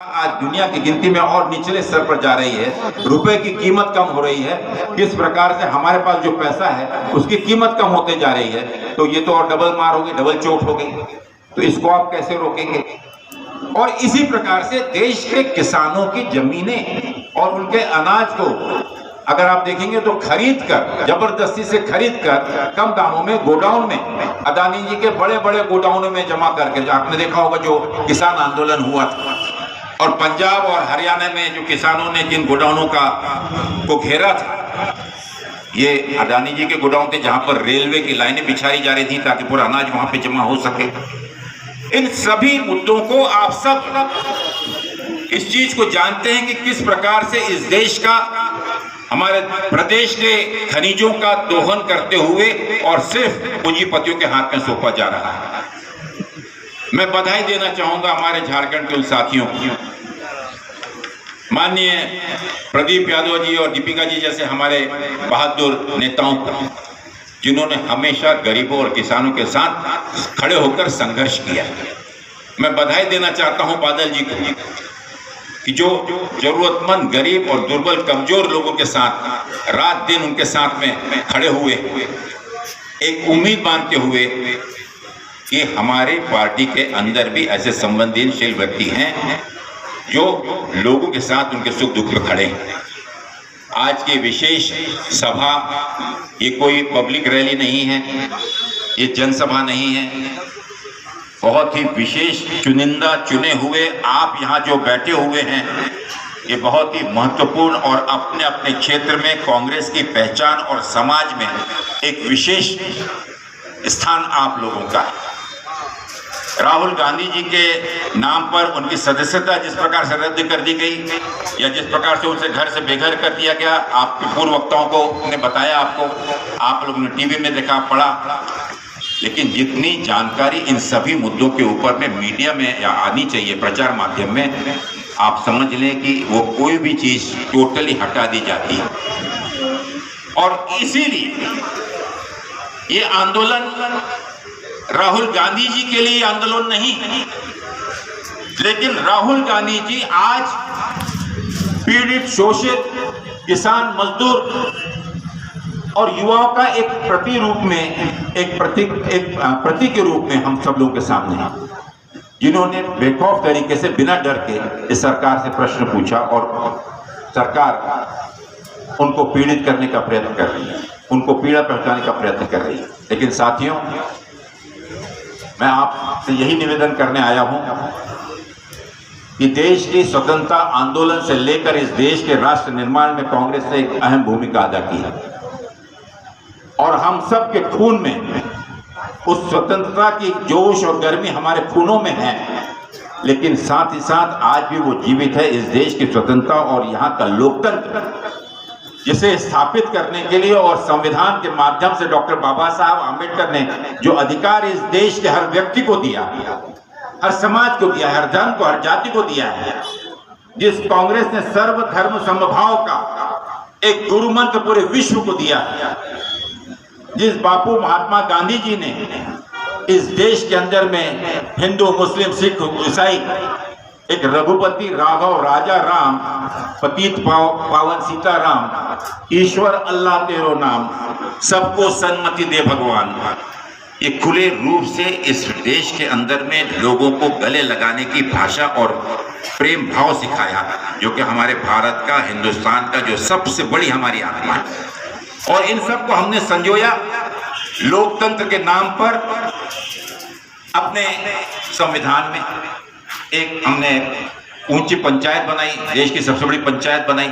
आज दुनिया की गिनती में और निचले स्तर पर जा रही है, रुपए की कीमत कम हो रही है। किस प्रकार से हमारे पास जो पैसा है उसकी कीमत कम होते जा रही है, तो ये तो और डबल मार होगी, डबल चोट हो गई। तो इसको आप कैसे रोकेंगे? और इसी प्रकार से देश के किसानों की जमीनें और उनके अनाज को अगर आप देखेंगे तो खरीद कर, जबरदस्ती से खरीद कर कम दामों में गोडाउन में, अदानी जी के बड़े बड़े गोडाउनों में जमा करके, आपने देखा होगा जो किसान आंदोलन हुआ था और पंजाब और हरियाणा में जो किसानों ने जिन गोडाउनों को घेरा था, ये अदानी जी के गोडाउन थे जहां पर रेलवे की लाइनें बिछाई जा रही थी ताकि पूरा अनाज वहां पे जमा हो सके। इन सभी मुद्दों को आप सब इस चीज को जानते हैं कि किस प्रकार से इस देश का, हमारे प्रदेश के खनिजों का दोहन करते हुए और सिर्फ पूंजीपतियों के हाथ में सौंपा जा रहा है। मैं बधाई देना चाहूंगा हमारे झारखंड के उन साथियों को, माननीय प्रदीप यादव जी और दीपिका जी जैसे हमारे बहादुर नेताओं को, जिन्होंने हमेशा गरीबों और किसानों के साथ खड़े होकर संघर्ष किया। मैं बधाई देना चाहता हूं बादल जी को कि जो जरूरतमंद, गरीब और दुर्बल, कमजोर लोगों के साथ रात दिन उनके साथ में खड़े हुए, एक उम्मीद बांधते हुए कि हमारे पार्टी के अंदर भी ऐसे संवेदनशील व्यक्ति हैं जो लोगों के साथ उनके सुख दुख में खड़े हैं। आज की विशेष सभा ये कोई पब्लिक रैली नहीं है, ये जनसभा नहीं है, बहुत ही विशेष चुनिंदा चुने हुए आप यहाँ जो बैठे हुए हैं, ये बहुत ही महत्वपूर्ण और अपने अपने क्षेत्र में कांग्रेस की पहचान और समाज में एक विशेष स्थान आप लोगों का है। राहुल गांधी जी के नाम पर उनकी सदस्यता जिस प्रकार से रद्द कर दी गई या जिस प्रकार से उनसे घर से बेघर कर दिया गया, आपके पूर्व वक्ताओं को ने बताया, आपको आप लोगों ने टीवी में देखा, पढ़ा, लेकिन जितनी जानकारी इन सभी मुद्दों के ऊपर में मीडिया में या आनी चाहिए, प्रचार माध्यम में, आप समझ लें कि वो कोई भी चीज टोटली हटा दी जाती है। और इसीलिए ये आंदोलन राहुल गांधी जी के लिए आंदोलन नहीं, लेकिन राहुल गांधी जी आज पीड़ित, शोषित किसान, मजदूर और युवाओं का एक प्रतिरूप में, एक प्रतीक के रूप में हम सब लोगों के सामने हैं, जिन्होंने बेखौफ तरीके से बिना डर के इस सरकार से प्रश्न पूछा और सरकार उनको पीड़ित करने का प्रयत्न कर रही है, उनको पीड़ा पहुंचाने का प्रयत्न कर रही है। लेकिन साथियों, मैं आपसे यही निवेदन करने आया हूं कि देश की स्वतंत्रता आंदोलन से लेकर इस देश के राष्ट्र निर्माण में कांग्रेस ने एक अहम भूमिका अदा की है और हम सब के खून में उस स्वतंत्रता की जोश और गर्मी हमारे खूनों में है। लेकिन साथ ही साथ आज भी वो जीवित है, इस देश की स्वतंत्रता और यहाँ का लोकतंत्र जिसे स्थापित करने के लिए और संविधान के माध्यम से डॉक्टर बाबा साहब आम्बेडकर ने जो अधिकार इस देश के हर व्यक्ति को दिया, हर समाज को दिया, हर धर्म को, हर जाति को दिया है, जिस कांग्रेस ने सर्वधर्म समभाव का एक गुरु मंत्र पूरे विश्व को दिया है, जिस बापू महात्मा गांधी जी ने इस देश के अंदर में हिंदू, मुस्लिम, सिख, ईसाई, एक रघुपति राघव राजा राम, पतित पावन सीता राम, ईश्वर अल्लाह तेरो नाम, सबको सन्मति दे भगवान, ये खुले रूप से इस देश के अंदर में लोगों को गले लगाने की भाषा और प्रेम भाव सिखाया, जो कि हमारे भारत का, हिंदुस्तान का जो सबसे बड़ी हमारी आत्मा है। और इन सब को हमने संजोया लोकतंत्र के नाम पर अपने संविधान में। एक हमने ऊंची पंचायत बनाई, देश की सबसे बड़ी पंचायत बनाई।